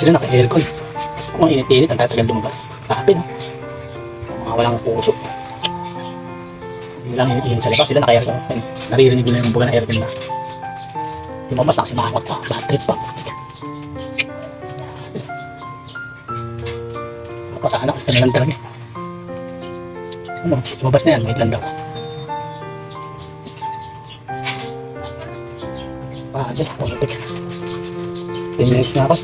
sila naka-aircon. Kung init-init, ang tatagal lumabas. Grabe, no? Mga walang puso. Hindi lang init-init sa labas, sila naka-aircon. Naririnig nila yung buga ng aircon na. Lumabas na kasi makakot pa, bad trip pa. Pasana, ano lang talaga. Ano, lumabas na yan, wait lang daw. Grabe, pumitik. 10 minutes na ako.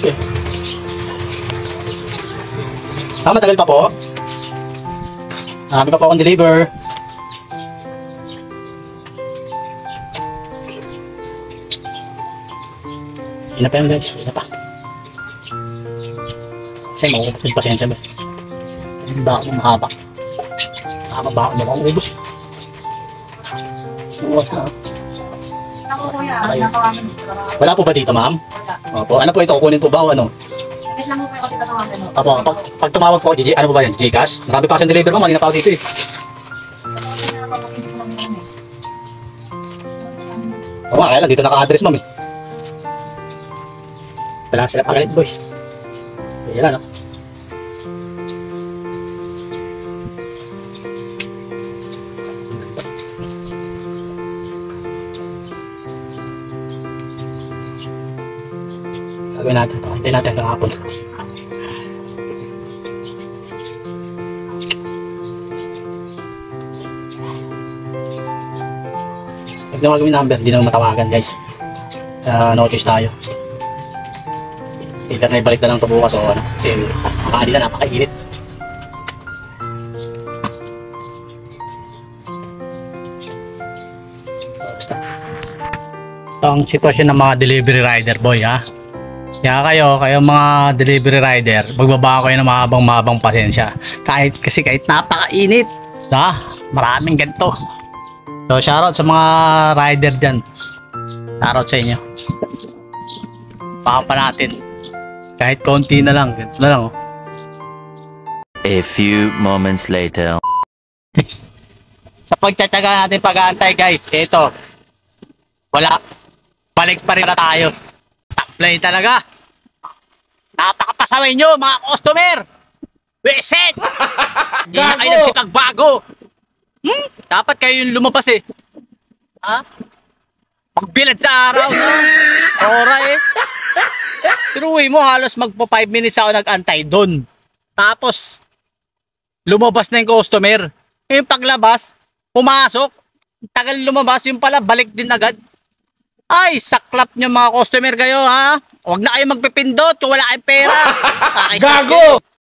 Okay. Matagal pa po. May pa po akong deliver. Hindi na pa yan guys, hindi na pa. Kasi maubos yung pasensya mo. Yung bako mo mahaba. Mahaba bako mo maubos eh. Uwas na. Ako kuya, nakawagan dito. Wala po ba dito ma'am? Opo, ano po ito? Kukunin po ba o ano? Wait lang mo kayo kasi tatawagan mo. Opo, pag tumawag po, ano po ba yan? Gcash? Marami pa kasang deliver mo, malina pa ako dito eh. Oo nga, kaya lang dito naka-address ma'am eh. Wala sila pagalit boys. Yan lang no. Gagawin natin ito. Hintayin natin hanggang hapon. Pag na magawin number, hindi naman matawagan guys. No choice tayo. Either na ibalik na lang ito bukas o ano. Kasi makakali na, napakainit. Basta. Ang sitwasyon ng mga delivery rider boy ha. Kaya kayo mga delivery rider, magbaba kayo ng mahabang pasensya. Kasi kahit napakainit, maraming ganito. So shoutout sa mga rider dyan. Shoutout sa inyo. Baka pa natin. Kahit konti na lang, ganito na lang oh. A few moments later. Sa pagtsatsaga natin pag-aantay guys, ito. Wala. Balik pa rin na tayo. Supply talaga. Napakapasaway nyo mga customer. Wiset! Hindi na kayo nagsipagbago. Dapat kayo yung lumabas eh. Ha? Pagbilad sa araw. Ora eh. Tiruwi mo halos magpo 5 minutes ako nag-antay doon. Tapos lumabas na yung customer. Yung paglabas, pumasok. Tagal lumabas, yung pala balik din agad. Ay, saklap nyo mga customer kayo ha. Huwag na kayo magpipindot kung wala kayong pera. Gago!